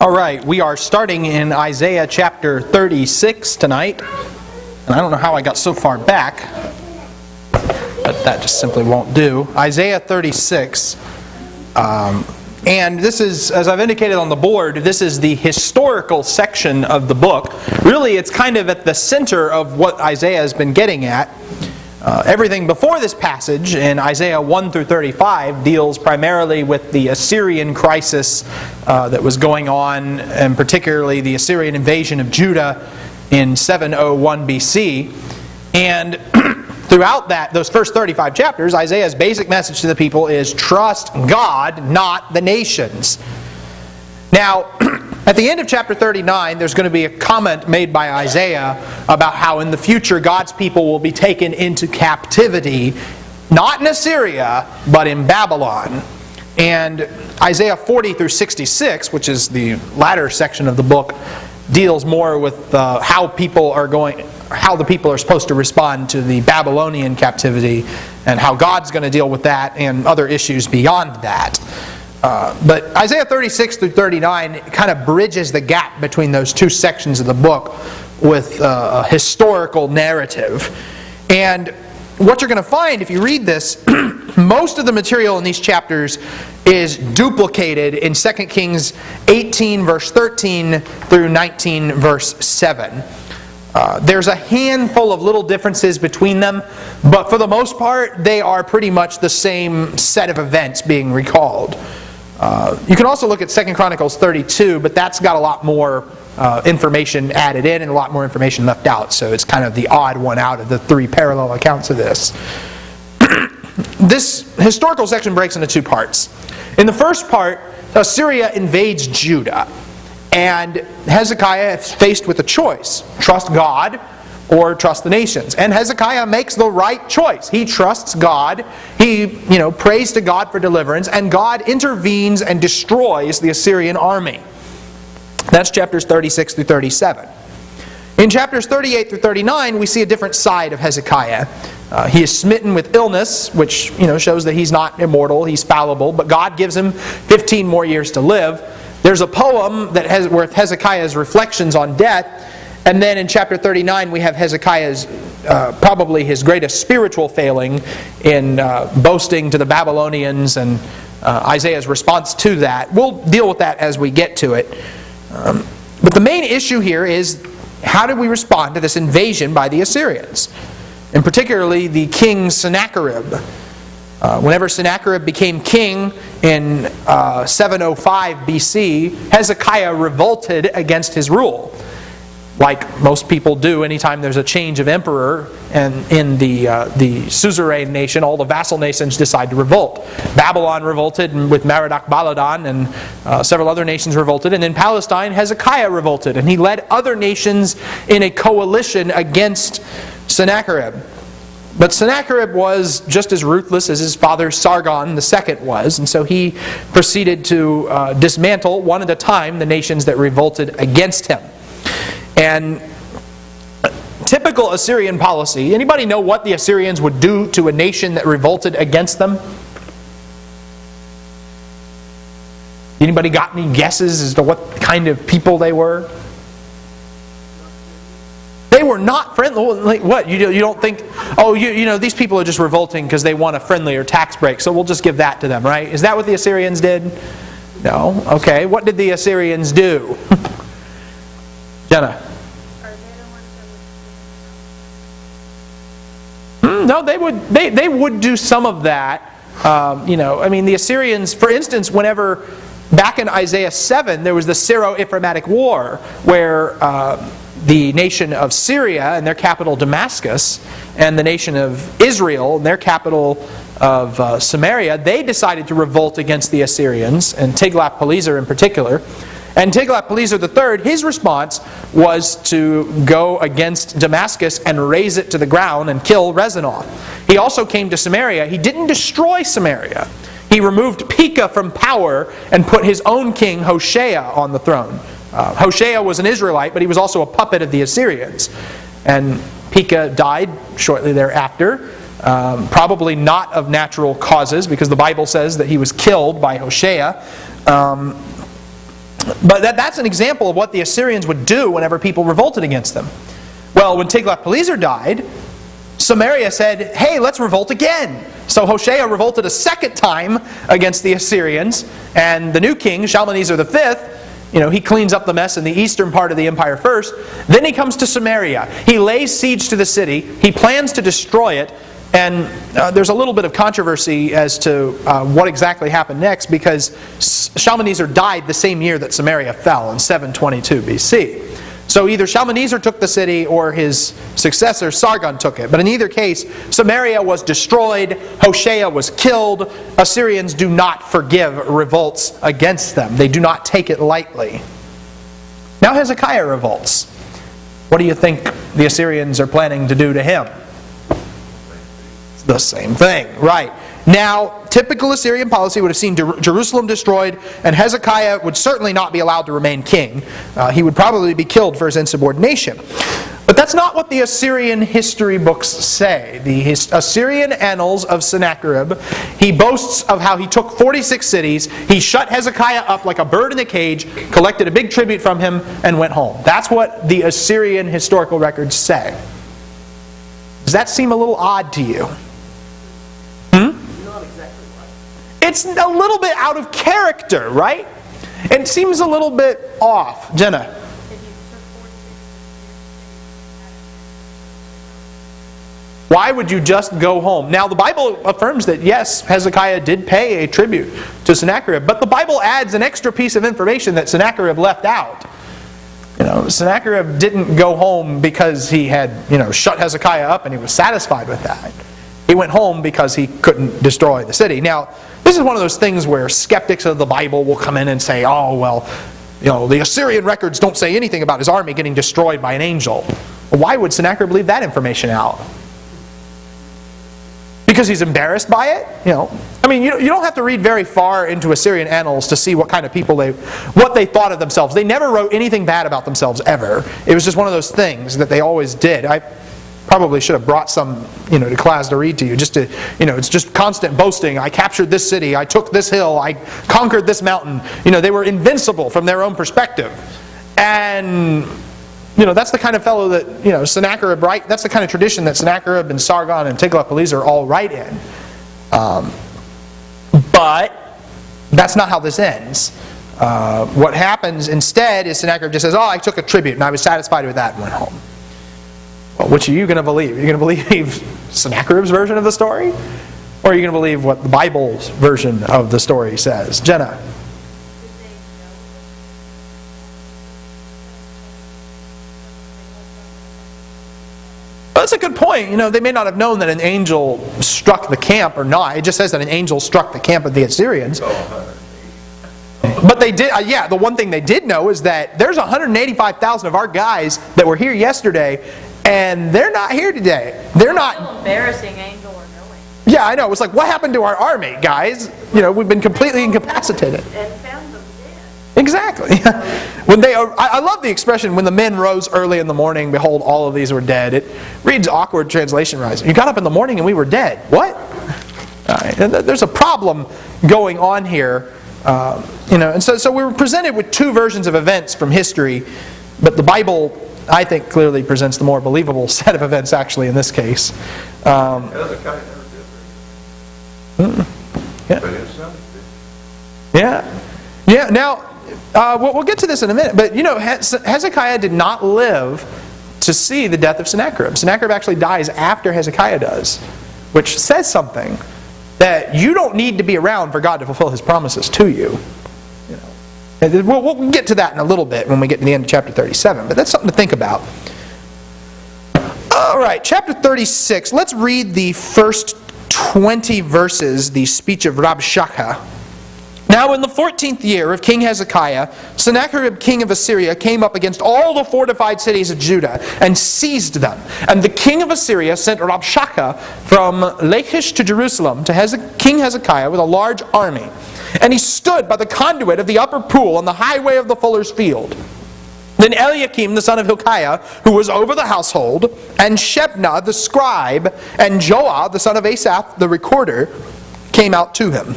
All right, we are starting in Isaiah chapter 36 tonight. And I don't know how I got so far back, but that just simply won't do. Isaiah 36. And this is, as I've indicated on the board, this is the historical section of the book. Really, it's kind of at the center of what Isaiah has been getting at. Everything before this passage in Isaiah 1 through 35 deals primarily with the Assyrian crisis that was going on, and particularly the Assyrian invasion of Judah in 701 BC. And throughout those first 35 chapters, Isaiah's basic message to the people is trust God, not the nations. Now, at the end of chapter 39, there's going to be a comment made by Isaiah about how in the future God's people will be taken into captivity, not in Assyria, but in Babylon. And Isaiah 40 through 66, which is the latter section of the book, deals more with how the people are supposed to respond to the Babylonian captivity and how God's going to deal with that and other issues beyond that. But Isaiah 36 through 39 kind of bridges the gap between those two sections of the book with a historical narrative. And what you're going to find if you read this, most of the material in these chapters is duplicated in 2 Kings 18 verse 13 through 19 verse 7. There's a handful of little differences between them, but for the most part, they are pretty much the same set of events being recalled. You can also look at 2 Chronicles 32, but that's got a lot more information added in and a lot more information left out, so it's kind of the odd one out of the three parallel accounts of this. This historical section breaks into two parts. In the first part, Assyria invades Judah, and Hezekiah is faced with a choice: trust God or trust the nations. And Hezekiah makes the right choice. He trusts God. He, prays to God for deliverance, and God intervenes and destroys the Assyrian army. That's chapters 36 through 37. In chapters 38 through 39, we see a different side of Hezekiah. He is smitten with illness, which shows that he's not immortal, he's fallible, but God gives him 15 more years to live. There's a poem where Hezekiah's reflections on death. And then in chapter 39, we have Hezekiah's, probably his greatest spiritual failing in boasting to the Babylonians and Isaiah's response to that. We'll deal with that as we get to it. But the main issue here is, how did we respond to this invasion by the Assyrians? And particularly the king Sennacherib. Whenever Sennacherib became king in 705 BC, Hezekiah revolted against his rule. Like most people do anytime there's a change of emperor, and in the suzerain nation, all the vassal nations decide to revolt. Babylon revolted with Merodach Baladan, and several other nations revolted. And in Palestine, Hezekiah revolted, and he led other nations in a coalition against Sennacherib. But Sennacherib was just as ruthless as his father Sargon II was, and so he proceeded to dismantle one at a time the nations that revolted against him. And typical Assyrian policy, anybody know what the Assyrians would do to a nation that revolted against them? Anybody got any guesses as to what kind of people they were? They were not friendly. Like what? You don't think, these people are just revolting because they want a friendlier tax break, so we'll just give that to them, right? Is that what the Assyrians did? No. Okay. What did the Assyrians do? Jenna? No, they would do some of that. The Assyrians, for instance, whenever back in Isaiah 7, there was the Syro-Ephraimitic War, where the nation of Syria and their capital Damascus, and the nation of Israel and their capital of Samaria, they decided to revolt against the Assyrians, and Tiglath-Pileser in particular. And Tiglath-Pileser III, his response was to go against Damascus and raze it to the ground and kill Rezanoth. He also came to Samaria. He didn't destroy Samaria. He removed Pekah from power and put his own king, Hoshea, on the throne. Hoshea was an Israelite, but he was also a puppet of the Assyrians. And Pekah died shortly thereafter, probably not of natural causes, because the Bible says that he was killed by Hoshea. But that's an example of what the Assyrians would do whenever people revolted against them. Well, when Tiglath-Pileser died, Samaria said, hey, let's revolt again. So Hoshea revolted a second time against the Assyrians, and the new king, Shalmaneser V, he cleans up the mess in the eastern part of the empire first. Then he comes to Samaria. He lays siege to the city. He plans to destroy it. And there's a little bit of controversy as to what exactly happened next, because Shalmaneser died the same year that Samaria fell, in 722 BC. So either Shalmaneser took the city or his successor Sargon took it. But in either case, Samaria was destroyed, Hoshea was killed. Assyrians do not forgive revolts against them. They do not take it lightly. Now Hezekiah revolts. What do you think the Assyrians are planning to do to him? The same thing, right. Now, typical Assyrian policy would have seen Jerusalem destroyed, and Hezekiah would certainly not be allowed to remain king. He would probably be killed for his insubordination. But that's not what the Assyrian history books say. The Assyrian annals of Sennacherib, he boasts of how he took 46 cities, he shut Hezekiah up like a bird in a cage, collected a big tribute from him, and went home. That's what the Assyrian historical records say. Does that seem a little odd to you? It's a little bit out of character, right? It seems a little bit off. Jenna? Why would you just go home? Now, the Bible affirms that, yes, Hezekiah did pay a tribute to Sennacherib, but the Bible adds an extra piece of information that Sennacherib left out. Sennacherib didn't go home because he had, shut Hezekiah up and he was satisfied with that. He went home because he couldn't destroy the city. Now, this is one of those things where skeptics of the Bible will come in and say, oh, well, the Assyrian records don't say anything about his army getting destroyed by an angel. Well, why would Sennacherib leave that information out? Because he's embarrassed by it? You don't have to read very far into Assyrian annals to see what kind of people what they thought of themselves. They never wrote anything bad about themselves ever. It was just one of those things that they always did. I probably should have brought some, to class to read to you. Just to, it's just constant boasting. I captured this city. I took this hill. I conquered this mountain. They were invincible from their own perspective. And, that's the kind of fellow that, Sennacherib, right? That's the kind of tradition that Sennacherib and Sargon and Tiglath-Pileser all write in. But that's not how this ends. What happens instead is Sennacherib just says, oh, I took a tribute and I was satisfied with that and went home. Well, which are you going to believe? Are you going to believe Sennacherib's version of the story? Or are you going to believe what the Bible's version of the story says? Jenna? Well, that's a good point. They may not have known that an angel struck the camp or not. It just says that an angel struck the camp of the Assyrians. But they did, the one thing they did know is that there's 185,000 of our guys that were here yesterday, and they're not here today. They're not. It's embarrassing, angel or no angel. Yeah, I know. It's like, what happened to our army, guys? We've been completely incapacitated. And found them dead. Exactly. I love the expression, when the men rose early in the morning, behold, all of these were dead. It reads awkward translation-wise. You got up in the morning and we were dead. What? There's a problem going on here. And so we were presented with two versions of events from history, but the Bible, I think, clearly presents the more believable set of events, actually, in this case. Hezekiah never did. Yeah. But his son Yeah. Yeah. Now, we'll get to this in a minute, but Hezekiah did not live to see the death of Sennacherib. Sennacherib actually dies after Hezekiah does, which says something that you don't need to be around for God to fulfill His promises to you. We'll get to that in a little bit when we get to the end of chapter 37, but that's something to think about. All right, chapter 36. Let's read the first 20 verses, the speech of Rabshakeh. Now in the 14th year of King Hezekiah, Sennacherib king of Assyria came up against all the fortified cities of Judah and seized them. And the king of Assyria sent Rabshakeh from Lachish to Jerusalem to King Hezekiah with a large army. And he stood by the conduit of the upper pool on the highway of the fuller's field. Then Eliakim the son of Hilkiah, who was over the household, and Shebna the scribe, and Joah the son of Asaph the recorder, came out to him.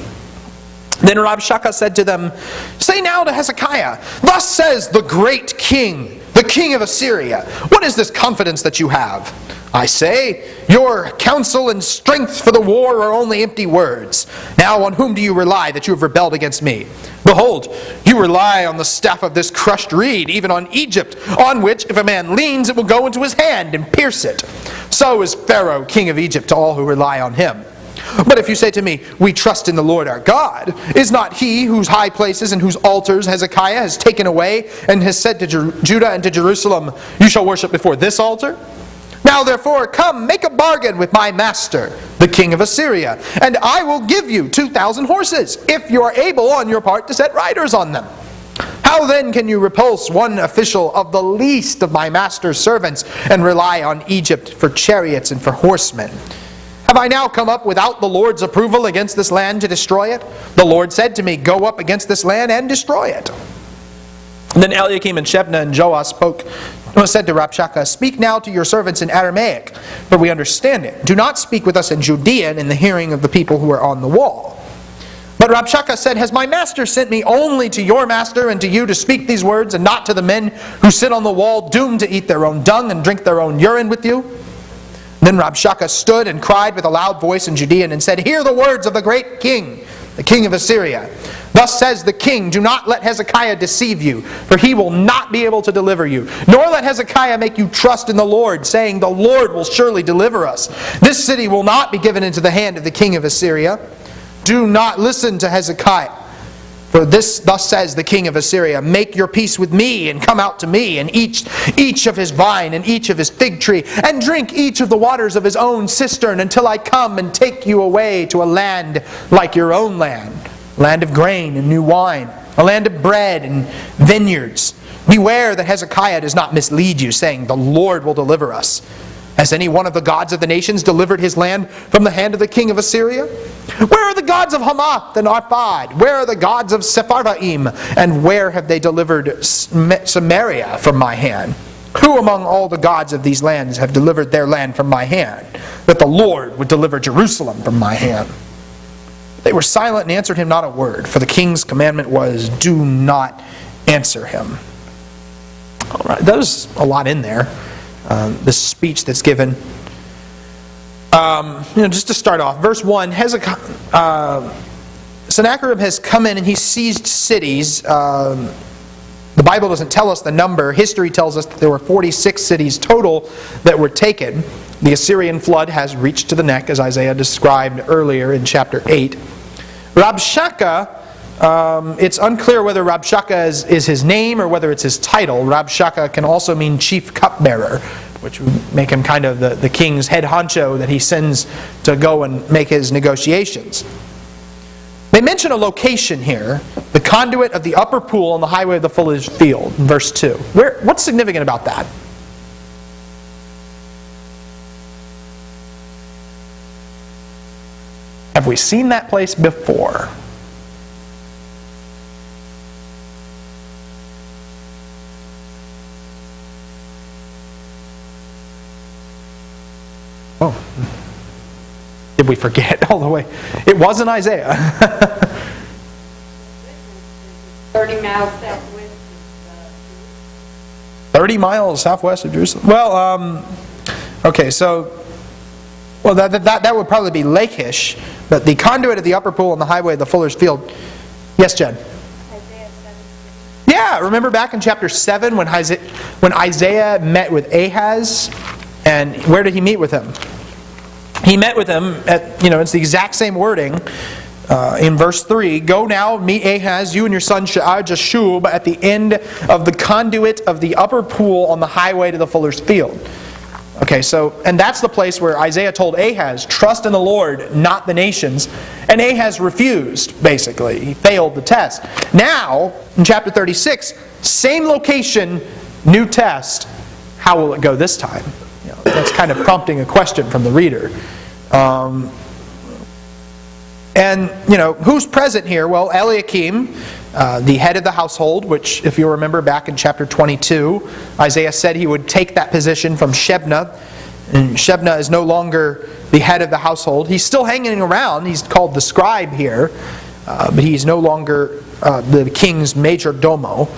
Then Rabshakeh said to them, "Say now to Hezekiah, thus says the great king, the king of Assyria, what is this confidence that you have? I say, your counsel and strength for the war are only empty words. Now on whom do you rely that you have rebelled against me? Behold, you rely on the staff of this crushed reed, even on Egypt, on which if a man leans it will go into his hand and pierce it. So is Pharaoh, king of Egypt, to all who rely on him. But if you say to me, we trust in the Lord our God, is not he whose high places and whose altars Hezekiah has taken away and has said to Judah and to Jerusalem, you shall worship before this altar? Now therefore come, make a bargain with my master, the king of Assyria, and I will give you 2,000 horses, if you are able on your part to set riders on them. How then can you repulse one official of the least of my master's servants and rely on Egypt for chariots and for horsemen? Have I now come up without the Lord's approval against this land to destroy it? The Lord said to me, go up against this land and destroy it." And then Eliakim and Shebna and Joah said to Rabshakeh, "Speak now to your servants in Aramaic, for we understand it. Do not speak with us in Judean in the hearing of the people who are on the wall." But Rabshakeh said, "Has my master sent me only to your master and to you to speak these words, and not to the men who sit on the wall, doomed to eat their own dung and drink their own urine with you?" Then Rabshakeh stood and cried with a loud voice in Judean and said, "Hear the words of the great king, the king of Assyria. Thus says the king, do not let Hezekiah deceive you, for he will not be able to deliver you. Nor let Hezekiah make you trust in the Lord, saying, the Lord will surely deliver us. This city will not be given into the hand of the king of Assyria. Do not listen to Hezekiah. For thus says the king of Assyria, make your peace with me, and come out to me, and each of his vine, and each of his fig tree, and drink each of the waters of his own cistern, until I come and take you away to a land like your own land, a land of grain and new wine, a land of bread and vineyards. Beware that Hezekiah does not mislead you, saying, the Lord will deliver us. Has any one of the gods of the nations delivered his land from the hand of the king of Assyria? Where are the gods of Hamath and Arpad? Where are the gods of Sepharvaim? And where have they delivered Samaria from my hand? Who among all the gods of these lands have delivered their land from my hand, that the Lord would deliver Jerusalem from my hand?" They were silent and answered him not a word, for the king's commandment was, do not answer him. All right, there's a lot in there. This speech that's given. Just to start off, verse 1, Sennacherib has come in and he seized cities. The Bible doesn't tell us the number. History tells us that there were 46 cities total that were taken. The Assyrian flood has reached to the neck, as Isaiah described earlier in chapter 8. Rabshakeh, it's unclear whether Rabshakeh is his name or whether it's his title. Rabshakeh can also mean chief cupbearer, which would make him kind of the king's head honcho that he sends to go and make his negotiations. They mention a location here, the conduit of the upper pool on the highway of the Fuller's field, in verse 2. What's significant about that? Have we seen that place before? Oh, did we forget all the way? It wasn't Isaiah. 30 miles southwest. 30 miles southwest of Jerusalem. Well, okay, so that would probably be Lachish, but the conduit of the upper pool on the highway of the Fuller's field. Yes, Jen. Isaiah 7. Yeah, remember back in chapter 7 when Isaiah met with Ahaz, and where did he meet with him? He met with him at, it's the exact same wording in verse 3. Go now, meet Ahaz, you and your son Jashub, at the end of the conduit of the upper pool on the highway to the Fuller's field. Okay, and that's the place where Isaiah told Ahaz, trust in the Lord, not the nations. And Ahaz refused, basically. He failed the test. Now, in chapter 36, same location, new test. How will it go this time? That's kind of prompting a question from the reader. Who's present here? Well, Eliakim, the head of the household, which, if you remember back in chapter 22, Isaiah said he would take that position from Shebna. And Shebna is no longer the head of the household. He's still hanging around. He's called the scribe here. but he's no longer the king's major domo,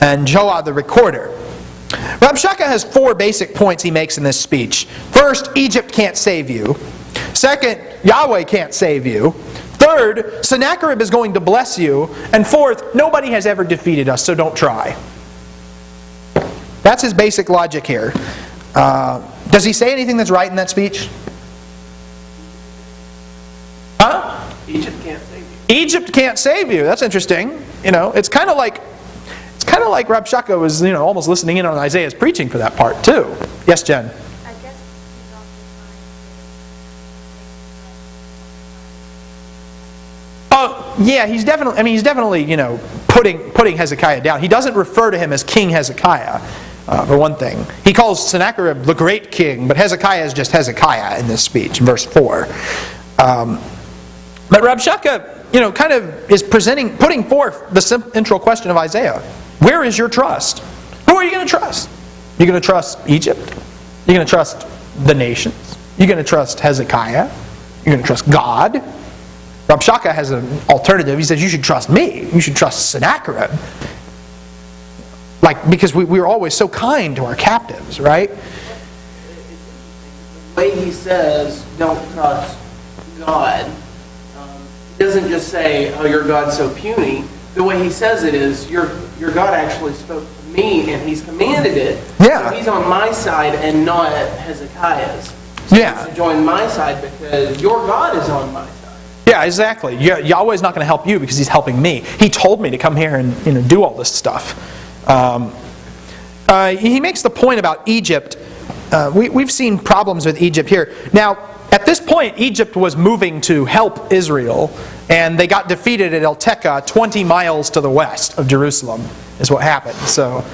and Joah the recorder. Rabshakeh has 4 basic points he makes in this speech. First, Egypt can't save you. Second, Yahweh can't save you. Third, Sennacherib is going to bless you. And fourth, nobody has ever defeated us, so don't try. That's his basic logic here. Does he say anything that's right in that speech? Huh? Egypt can't save you. Egypt can't save you. That's interesting. It's kind of like Rabshakeh was, almost listening in on Isaiah's preaching for that part too. Yes, Jen. I guess he's also Oh, yeah, he's definitely, putting Hezekiah down. He doesn't refer to him as King Hezekiah, for one thing. He calls Sennacherib the great king, but Hezekiah is just Hezekiah in this speech, in verse 4. But Rabshakeh, kind of is putting forth the central question of Isaiah. Where is your trust? Who are you going to trust? You're going to trust Egypt? You're going to trust the nations? You're going to trust Hezekiah? You're going to trust God? Rabshakeh has an alternative. He says, you should trust me. You should trust Sennacherib. Because we were always so kind to our captives, right? The way he says, don't trust God, he doesn't just say, oh, your God's so puny. The way he says it is, your God actually spoke to me and he's commanded it. Yeah. So he's on my side and not Hezekiah's. So Yeah. you should join my side because your God is on my side. Yeah, exactly. Yahweh's not going to help you because he's helping me. He told me to come here and do all this stuff. He makes the point about Egypt. We've seen problems with Egypt here. Now, at this point, Egypt was moving to help Israel, and they got defeated at El Tekah, 20 miles to the west of Jerusalem, is what happened. So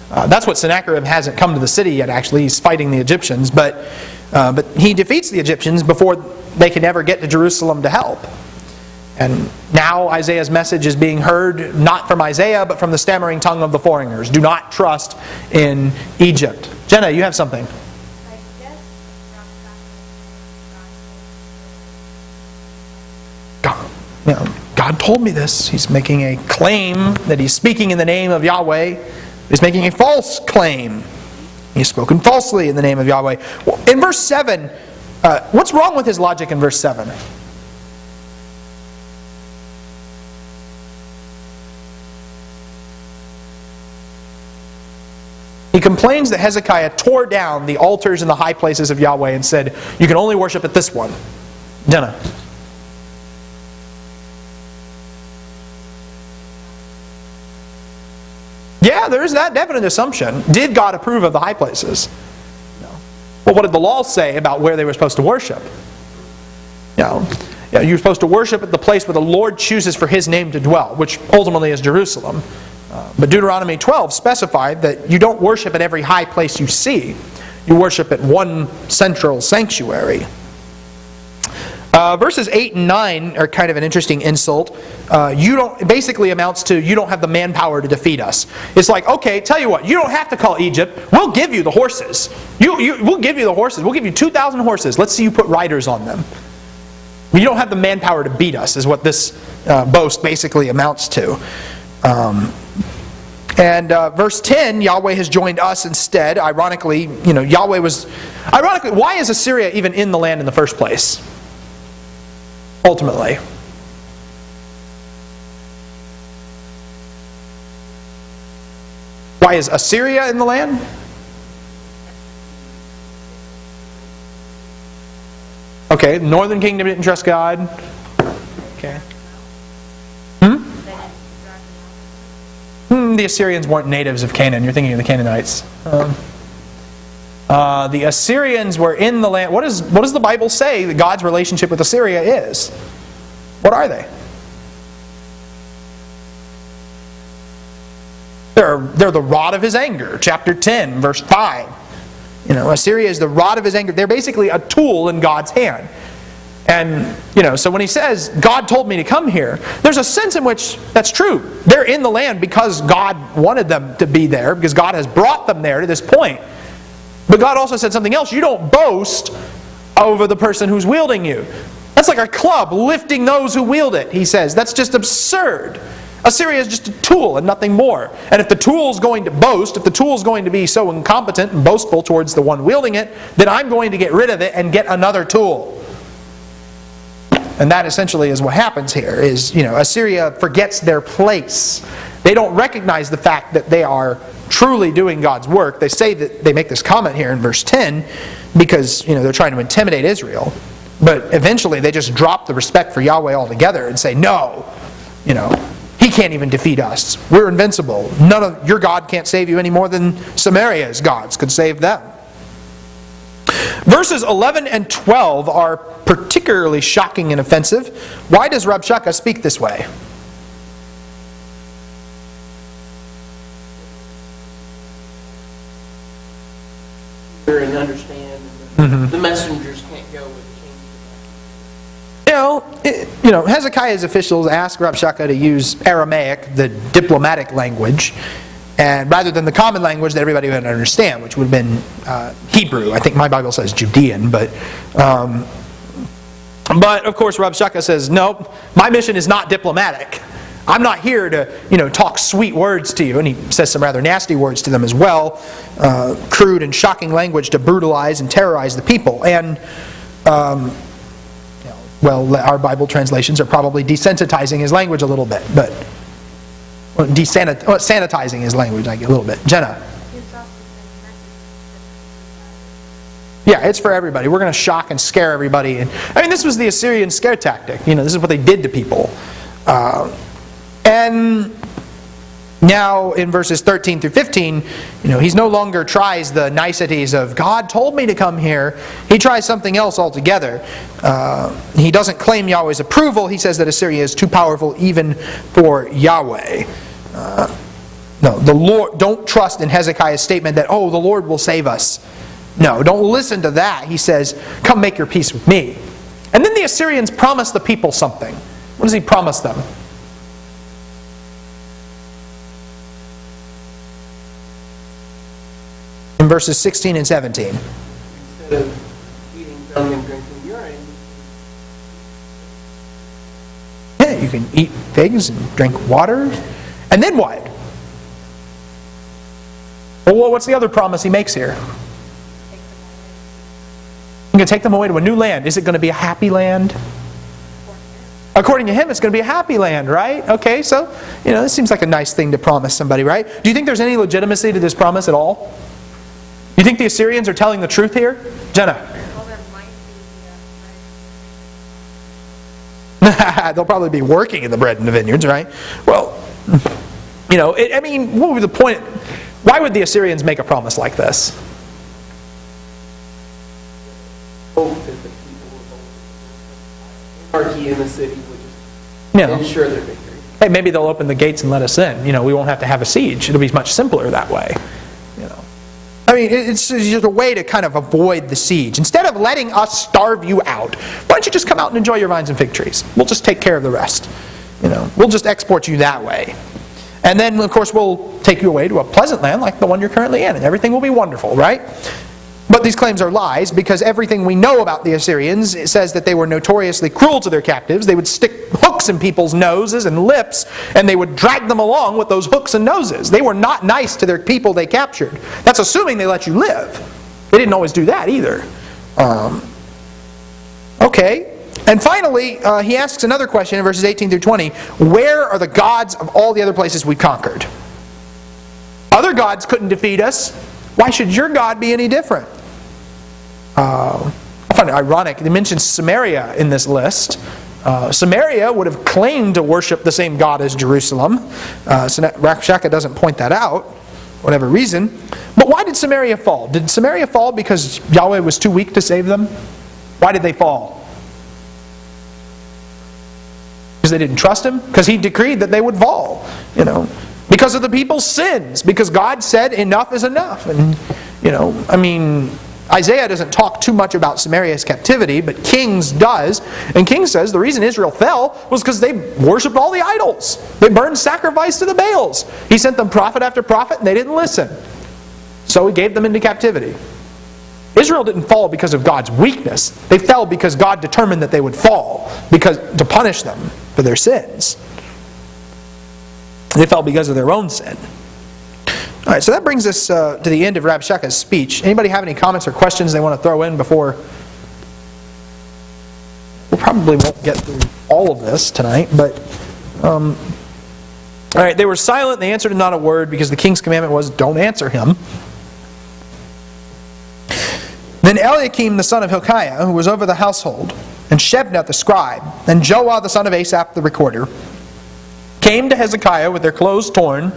that's what Sennacherib hasn't come to the city yet, actually. He's fighting the Egyptians, but he defeats the Egyptians before they can ever get to Jerusalem to help. And now Isaiah's message is being heard not from Isaiah, but from the stammering tongue of the foreigners. Do not trust in Egypt. Jenna, you have something. I guess God told me this. He's making a claim that he's speaking in the name of Yahweh. He's making a false claim. He's spoken falsely in the name of Yahweh. Well, in verse 7, what's wrong with his logic in verse 7? He complains that Hezekiah tore down the altars and the high places of Yahweh and said, you can only worship at this one. Jenna. Yeah, there is that definite assumption. Did God approve of the high places? No. Well, what did the law say about where they were supposed to worship? You're supposed to worship at the place where the Lord chooses for His name to dwell, which ultimately is Jerusalem. But Deuteronomy 12 specified that you don't worship at every high place you see. You worship at one central sanctuary. Verses 8 and 9 are kind of an interesting insult. It basically amounts to, you don't have the manpower to defeat us. It's like, okay, tell you what, you don't have to call Egypt. We'll give you the horses. We'll give you the horses. We'll give you 2,000 horses. Let's see you put riders on them. You don't have the manpower to beat us, is what this boast basically amounts to. Verse 10, Yahweh has joined us instead. Ironically, why is Assyria even in the land in the first place? Ultimately. Why is Assyria in the land? Okay, northern kingdom didn't trust God. Okay. The Assyrians weren't natives of Canaan. You're thinking of the Canaanites. The Assyrians were in the land. What does the Bible say that God's relationship with Assyria is? What are they? They're the rod of His anger. Chapter 10, verse 5. Assyria is the rod of His anger. They're basically a tool in God's hand. And, so when He says, God told me to come here, there's a sense in which that's true. They're in the land because God wanted them to be there, because God has brought them there to this point. But God also said something else. You don't boast over the person who's wielding you. That's That's like a club lifting those who wield it, he says. That's just absurd. Assyria is just a tool and nothing more. And if the tool's going to boast, if the tool's going to be so incompetent and boastful towards the one wielding it, then I'm going to get rid of it and get another tool. And that essentially is what happens here, is, Assyria forgets their place. They don't recognize the fact that they are truly doing God's work. They say that, they make this comment here in verse 10, because, they're trying to intimidate Israel. But eventually they just drop the respect for Yahweh altogether and say, no, He can't even defeat us. We're invincible. Your God can't save you any more than Samaria's gods could save them. Verses 11 and 12 are particularly shocking and offensive. Why does Rabshakeh speak this way? And understand the messengers can't go with Hezekiah's officials asked Rabshakeh to use Aramaic, the diplomatic language, and rather than the common language that everybody would understand, which would have been Hebrew. I think my Bible says Judean, but of course Rabshakeh says, no, my mission is not diplomatic. I'm not here to, talk sweet words to you. And he says some rather nasty words to them as well. Crude and shocking language to brutalize and terrorize the people. And, our Bible translations are probably desensitizing his language a little bit. But sanitizing his language a little bit. Jenna? Yeah, it's for everybody. We're going to shock and scare everybody. And this was the Assyrian scare tactic. This is what they did to people. And now in verses 13 through 15, he's no longer tries the niceties of God told me to come here. He tries something else altogether. He doesn't claim Yahweh's approval. He says that Assyria is too powerful even for Yahweh. No, the Lord. Don't trust in Hezekiah's statement that, the Lord will save us. No, don't listen to that. He says, come make your peace with me. And then the Assyrians promise the people something. What does he promise them? In verses 16 and 17. Instead of eating dung and drinking urine. Yeah, you can eat figs and drink water. And then what? Well, what's the other promise he makes here? You're going to take them away to a new land. Is it going to be a happy land? According to him, it's going to be a happy land, right? Okay, so, this seems like a nice thing to promise somebody, right? Do you think there's any legitimacy to this promise at all? You think the Assyrians are telling the truth here? Jenna? Well, there might be They'll probably be working in the bread in the vineyards, right? Well, what would the point? Why would the Assyrians make a promise like this? Hope that the people of anarchy in the city would just ensure their victory. Hey, maybe they'll open the gates and let us in. We won't have to have a siege. It'll be much simpler that way. It's just a way to kind of avoid the siege. Instead of letting us starve you out, why don't you just come out and enjoy your vines and fig trees? We'll just take care of the rest. We'll just export you that way. And then, of course, we'll take you away to a pleasant land like the one you're currently in, and everything will be wonderful, right? But these claims are lies, because everything we know about the Assyrians says that they were notoriously cruel to their captives. They would stick hooks in people's noses and lips, and they would drag them along with those hooks and noses. They were not nice to their people they captured. That's assuming they let you live. They didn't always do that either. Okay. And finally, he asks another question in verses 18 through 20. Where are the gods of all the other places we conquered? Other gods couldn't defeat us. Why should your God be any different? I find it ironic. They mention Samaria in this list. Samaria would have claimed to worship the same God as Jerusalem. Rabshakeh doesn't point that out, whatever reason. But why did Samaria fall? Did Samaria fall because Yahweh was too weak to save them? Why did they fall? Because they didn't trust Him? Because He decreed that they would fall. Because of the people's sins. Because God said enough is enough. And, Isaiah doesn't talk too much about Samaria's captivity, but Kings does. And Kings says the reason Israel fell was because they worshipped all the idols. They burned sacrifice to the Baals. He sent them prophet after prophet, and they didn't listen. So He gave them into captivity. Israel didn't fall because of God's weakness. They fell because God determined that they would fall to punish them for their sins. They fell because of their own sin. All right, so that brings us to the end of Rabshakeh's speech. Anybody have any comments or questions they want to throw in before? We probably won't get through all of this tonight, but... all right, they were silent, they answered not a word, because the king's commandment was, don't answer him. Then Eliakim the son of Hilkiah, who was over the household, and Shebna the scribe, and Joah the son of Asaph the recorder, came to Hezekiah with their clothes torn,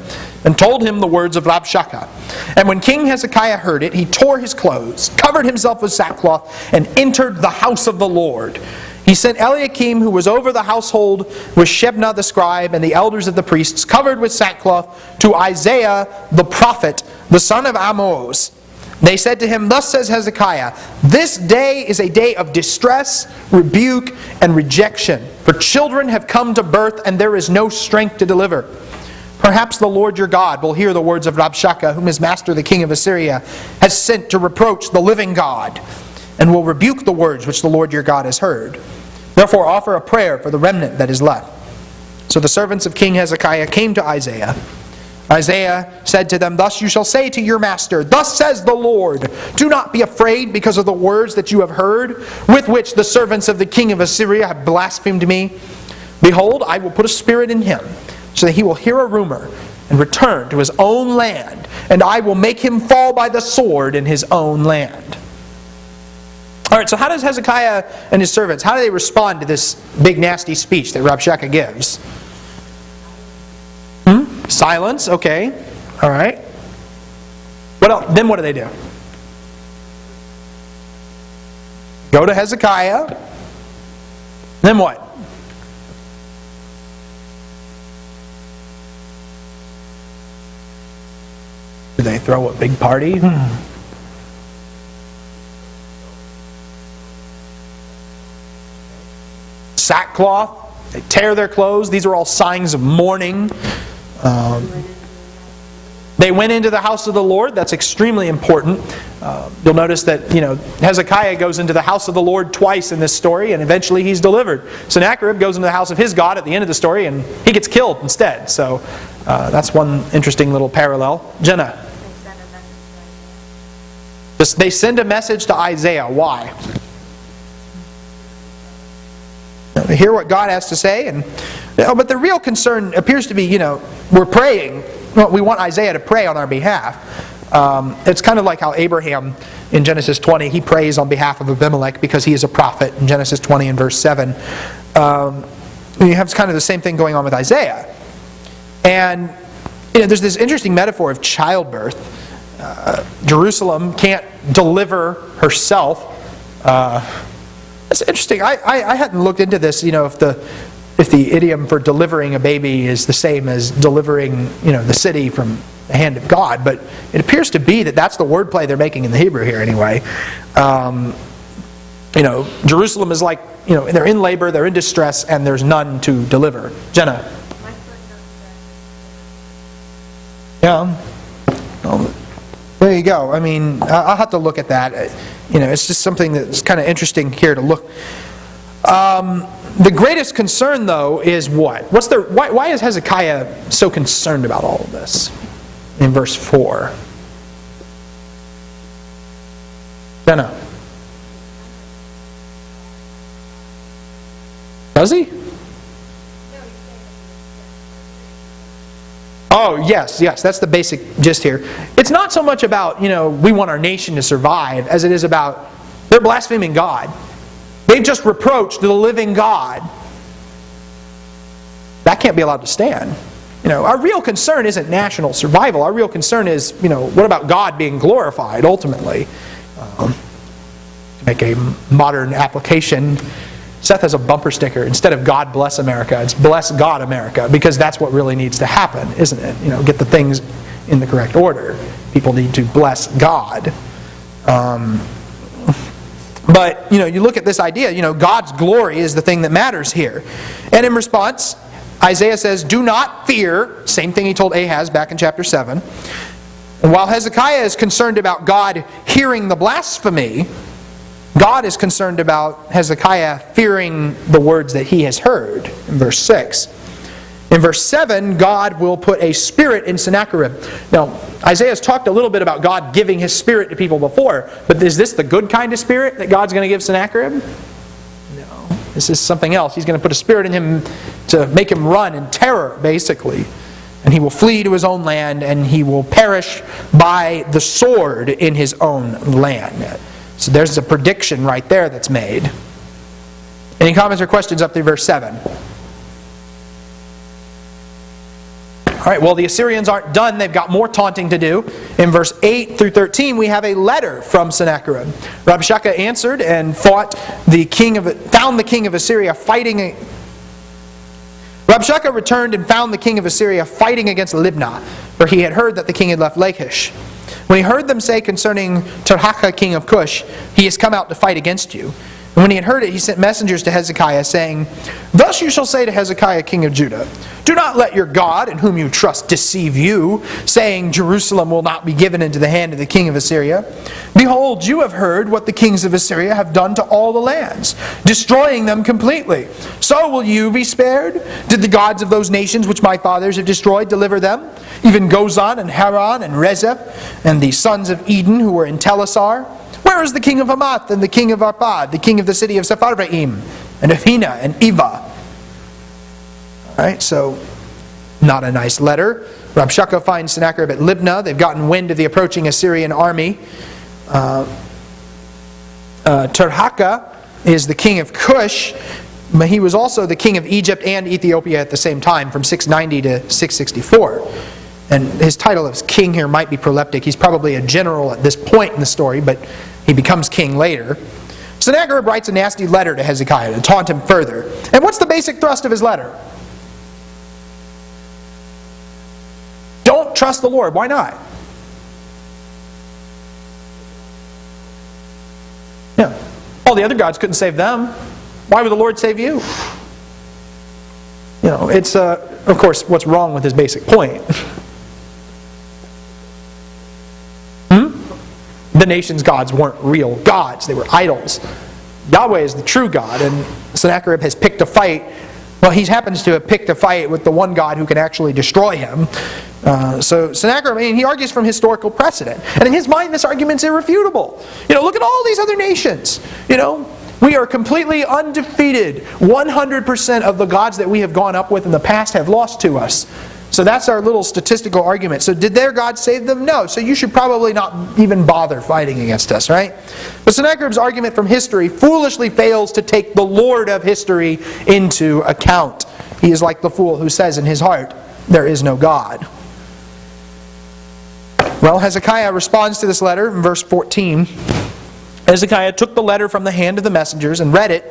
and told him the words of Rabshakeh. And when King Hezekiah heard it, he tore his clothes, covered himself with sackcloth, and entered the house of the Lord. He sent Eliakim, who was over the household, with Shebna the scribe, and the elders of the priests, covered with sackcloth, to Isaiah the prophet, the son of Amoz. They said to him, thus says Hezekiah, this day is a day of distress, rebuke, and rejection. For children have come to birth, and there is no strength to deliver. Perhaps the Lord your God will hear the words of Rabshakeh, whom his master the king of Assyria has sent to reproach the living God, and will rebuke the words which the Lord your God has heard. Therefore offer a prayer for the remnant that is left. So the servants of King Hezekiah came to Isaiah. Isaiah said to them, thus you shall say to your master, thus says the Lord, do not be afraid because of the words that you have heard, with which the servants of the king of Assyria have blasphemed me. Behold, I will put a spirit in him, so that he will hear a rumor and return to his own land, and I will make him fall by the sword in his own land. All right, so how does Hezekiah and his servants, how do they respond to this big nasty speech that Rabshakeh gives? Silence, okay. All right. What else? Then what do they do? Go to Hezekiah. Then what? Do they throw a big party? Sackcloth. They tear their clothes. These are all signs of mourning. They went into the house of the Lord. That's extremely important. You'll notice that Hezekiah goes into the house of the Lord twice in this story, and eventually he's delivered. Sennacherib goes into the house of his God at the end of the story, and he gets killed instead. So that's one interesting little parallel. Jenna? They send a message to Isaiah. Why? Hear what God has to say, but the real concern appears to be, we're praying. We want Isaiah to pray on our behalf. It's kind of like how Abraham in Genesis 20, he prays on behalf of Abimelech because he is a prophet in Genesis 20 and verse 7. You have kind of the same thing going on with Isaiah. And there's this interesting metaphor of childbirth. Jerusalem can't deliver herself. It's interesting. I hadn't looked into this, if the idiom for delivering a baby is the same as delivering, the city from the hand of God. But it appears to be that that's the wordplay they're making in the Hebrew here anyway. Jerusalem is like, they're in labor, they're in distress, and there's none to deliver. Jenna? Yeah. Well, there you go. I mean, I'll have to look at that. It's just something that's kind of interesting here to look. The greatest concern, though, is what? Why is Hezekiah so concerned about all of this? In verse 4. Jenna? Does he? Oh, yes, that's the basic gist here. It's not so much about, we want our nation to survive, as it is about, they're blaspheming God. They've just reproached the living God. That can't be allowed to stand. Our real concern isn't national survival. Our real concern is, what about God being glorified ultimately? To make a modern application, Seth has a bumper sticker. Instead of God bless America, it's bless God America, because that's what really needs to happen, isn't it? Get the things in the correct order. People need to bless God. But, you look at this idea, God's glory is the thing that matters here. And in response, Isaiah says, do not fear, same thing he told Ahaz back in chapter 7. And while Hezekiah is concerned about God hearing the blasphemy, God is concerned about Hezekiah fearing the words that he has heard, in verse 6. In verse 7, God will put a spirit in Sennacherib. Now, Isaiah's talked a little bit about God giving His Spirit to people before, but is this the good kind of spirit that God's going to give Sennacherib? No. This is something else. He's going to put a spirit in him to make him run in terror, basically. And he will flee to his own land, and he will perish by the sword in his own land. So there's a prediction right there that's made. Any comments or questions up through verse 7? All right, well, the Assyrians aren't done. They've got more taunting to do. In verse 8 through 13, we have a letter from Sennacherib. Rabshakeh answered and found the king of Assyria fighting. Rabshakeh returned and found the king of Assyria fighting against Libnah, for he had heard that the king had left Lachish. When he heard them say concerning Tirhakah, king of Cush, he has come out to fight against you. And when he had heard it, he sent messengers to Hezekiah, saying, Thus you shall say to Hezekiah, king of Judah, Do not let your God, in whom you trust, deceive you, saying, Jerusalem will not be given into the hand of the king of Assyria. Behold, you have heard what the kings of Assyria have done to all the lands, destroying them completely. So will you be spared? Did the gods of those nations which my fathers have destroyed deliver them? Even Gozan and Haran and Rezeph, and the sons of Eden who were in Telassar? Where is the king of Hamath and the king of Arpad, the king of the city of Sepharvaim, and of Hena and Eva? Alright, so not a nice letter. Rabshakeh finds Sennacherib at Libnah. They've gotten wind of the approaching Assyrian army. Tirhakah is the king of Cush. But he was also the king of Egypt and Ethiopia at the same time, from 690 to 664. And his title as king here might be proleptic. He's probably a general at this point in the story, but he becomes king later. Sennacherib writes a nasty letter to Hezekiah to taunt him further. And what's the basic thrust of his letter? Don't trust the Lord. Why not? Yeah. All the other gods couldn't save them. Why would the Lord save you? You know, it's, of course, what's wrong with his basic point. The nation's gods weren't real gods. They were idols. Yahweh is the true God, and Sennacherib has picked a fight. Well, he happens to have picked a fight with the one God who can actually destroy him. So Sennacherib, he argues from historical precedent. And in his mind, this argument's irrefutable. Look at all these other nations. We are completely undefeated. 100% of the gods that we have gone up with in the past have lost to us. So that's our little statistical argument. So did their God save them? No. So you should probably not even bother fighting against us, right? But Sennacherib's argument from history foolishly fails to take the Lord of history into account. He is like the fool who says in his heart, there is no God. Well, Hezekiah responds to this letter in verse 14. Hezekiah took the letter from the hand of the messengers and read it.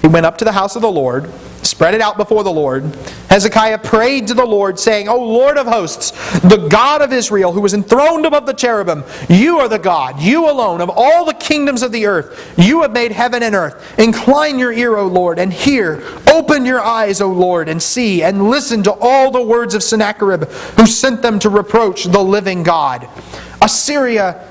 He went up to the house of the Lord, spread it out before the Lord. Hezekiah prayed to the Lord, saying, O Lord of hosts, the God of Israel, who was enthroned above the cherubim, you are the God, you alone, of all the kingdoms of the earth. You have made heaven and earth. Incline your ear, O Lord, and hear. Open your eyes, O Lord, and see, and listen to all the words of Sennacherib, who sent them to reproach the living God. Assyria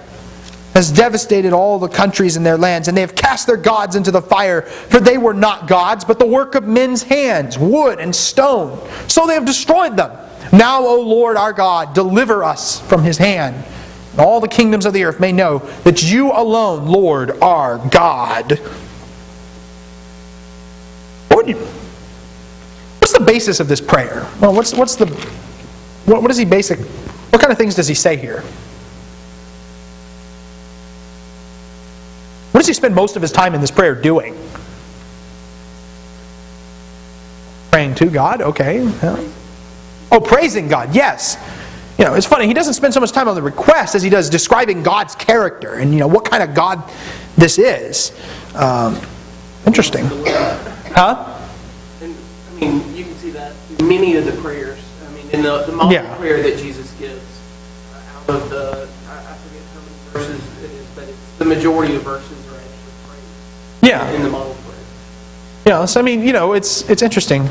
has devastated all the countries in their lands, and they have cast their gods into the fire, for they were not gods, but the work of men's hands, wood and stone. So they have destroyed them. Now, O Lord our God, deliver us from his hand, and all the kingdoms of the earth may know that you alone, Lord, are God. What's the basis of this prayer? Well, what is he basic? What kind of things does he say here? What does he spend most of his time in this prayer doing? Praying to God, okay. Yeah. Oh, praising God, yes. It's funny, he doesn't spend so much time on the request as he does describing God's character and what kind of God this is. Interesting. Huh? And, you can see that in many of the prayers. In the model prayer that Jesus gives out of the, I forget how many verses it is, but it's the majority of verses are actually prayed in the model prayer. Yeah, so it's interesting.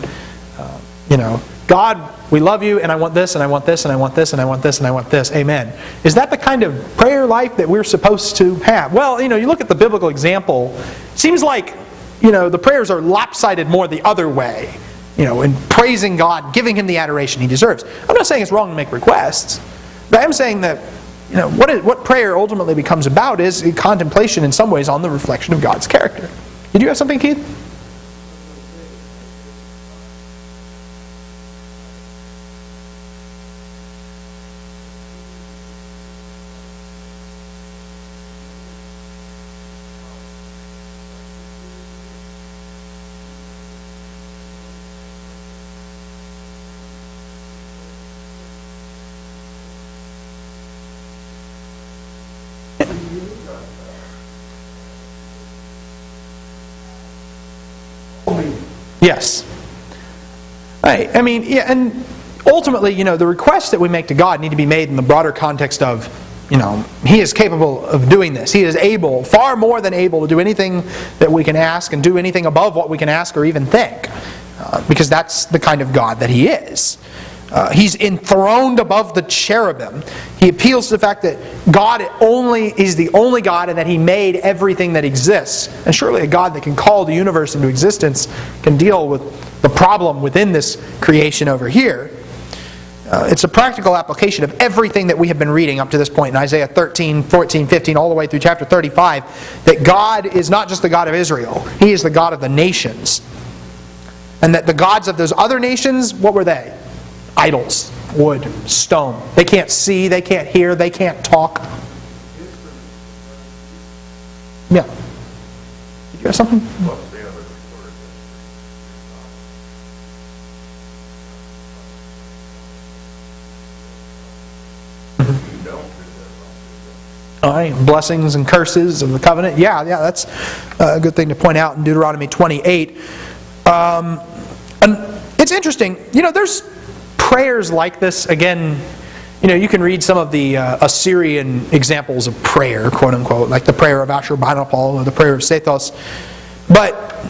God, we love you, and I want this, and I want this, and I want this, and I want this, and I want this. Amen. Is that the kind of prayer life that we're supposed to have? Well, you look at the biblical example, it seems like, the prayers are lopsided more the other way. In praising God, giving Him the adoration He deserves. I'm not saying it's wrong to make requests, but I am saying that, what prayer ultimately becomes about is a contemplation in some ways on the reflection of God's character. Did you have something, Keith? Yes. Right. And ultimately, the requests that we make to God need to be made in the broader context of, He is capable of doing this. He is able, far more than able, to do anything that we can ask and do anything above what we can ask or even think. Because that's the kind of God that He is. He's enthroned above the cherubim. He appeals to the fact that God is the only God and that He made everything that exists. And surely a God that can call the universe into existence can deal with the problem within this creation over here. It's a practical application of everything that we have been reading up to this point in Isaiah 13, 14, 15, all the way through chapter 35, that God is not just the God of Israel, He is the God of the nations. And that the gods of those other nations, what were they? Idols, wood, stone. They can't see, they can't hear, they can't talk. Yeah. Did you have something? All right, blessings and curses of the covenant. Yeah, that's a good thing to point out in Deuteronomy 28. And it's interesting, there's prayers like this. Again, you can read some of the Assyrian examples of prayer, quote unquote, like the prayer of Ashurbanipal or the prayer of Sethos. But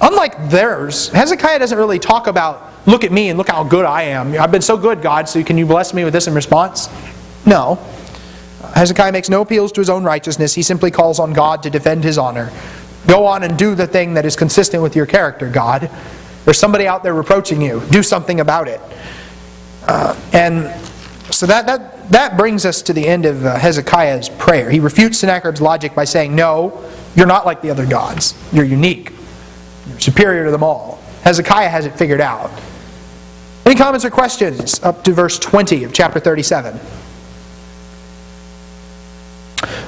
unlike theirs, Hezekiah doesn't really talk about, look at me and look how good I am. I've been so good, God, so can you bless me with this in response? No. Hezekiah makes no appeals to his own righteousness. He simply calls on God to defend His honor. Go on and do the thing that is consistent with your character, God. There's somebody out there reproaching you. Do something about it. And so that brings us to the end of Hezekiah's prayer. He refutes Sennacherib's logic by saying, no, you're not like the other gods. You're unique. You're superior to them all. Hezekiah has it figured out. Any comments or questions up to verse 20 of chapter 37?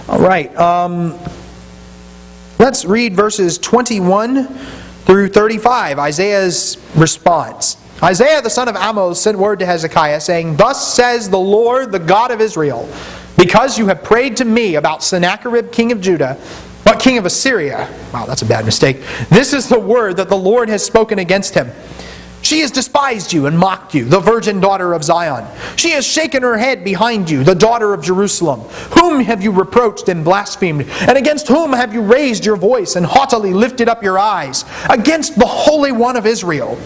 All right. Let's read verses 21 through 35, Isaiah's response. Isaiah the son of Amoz sent word to Hezekiah, saying, Thus says the Lord, the God of Israel, because you have prayed to me about Sennacherib king of Judah, but king of Assyria. Wow, that's a bad mistake. This is the word that the Lord has spoken against him. She has despised you and mocked you, the virgin daughter of Zion. She has shaken her head behind you, the daughter of Jerusalem. Whom have you reproached and blasphemed? And against whom have you raised your voice and haughtily lifted up your eyes? Against the Holy One of Israel.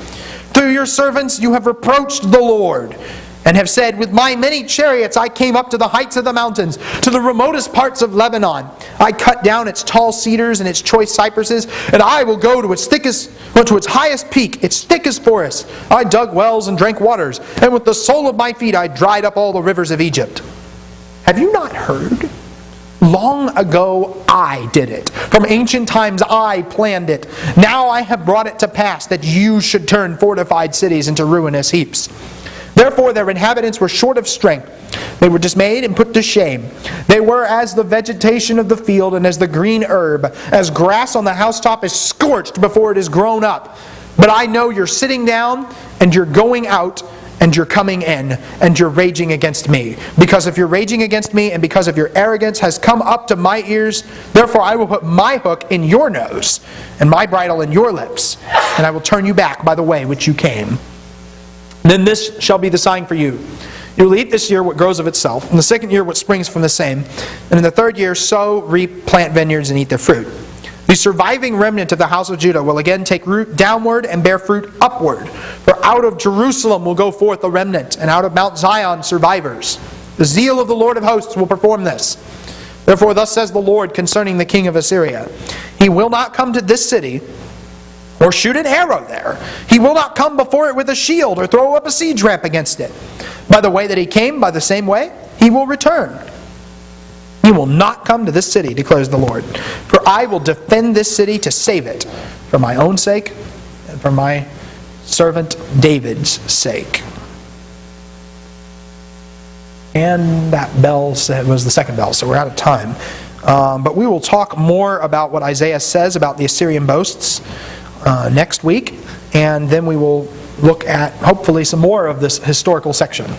Through your servants you have reproached the Lord, and have said, With my many chariots I came up to the heights of the mountains, to the remotest parts of Lebanon. I cut down its tall cedars and its choice cypresses, and I will go to its highest peak, its thickest forest. I dug wells and drank waters, and with the sole of my feet I dried up all the rivers of Egypt. Have you not heard? Long ago I did it. From ancient times I planned it. Now I have brought it to pass that you should turn fortified cities into ruinous heaps. Therefore their inhabitants were short of strength. They were dismayed and put to shame. They were as the vegetation of the field and as the green herb, as grass on the housetop is scorched before it is grown up. But I know you're sitting down and you're going out and you're coming in and you're raging against me. Because if you're raging against me and because of your arrogance has come up to my ears, therefore I will put my hook in your nose and my bridle in your lips, and I will turn you back by the way which you came. Then this shall be the sign for you. You will eat this year what grows of itself, in the second year what springs from the same, and in the third year sow, reap, plant vineyards, and eat their fruit. The surviving remnant of the house of Judah will again take root downward and bear fruit upward. For out of Jerusalem will go forth a remnant, and out of Mount Zion survivors. The zeal of the Lord of hosts will perform this. Therefore thus says the Lord concerning the king of Assyria, He will not come to this city, or shoot an arrow there. He will not come before it with a shield, or throw up a siege ramp against it. By the way that he came, by the same way, he will return. He will not come to this city, declares the Lord. For I will defend this city to save it, for my own sake, and for my servant David's sake. And that bell was the second bell, so we're out of time. But we will talk more about what Isaiah says about the Assyrian boasts next week, and then we will look at, hopefully, some more of this historical section.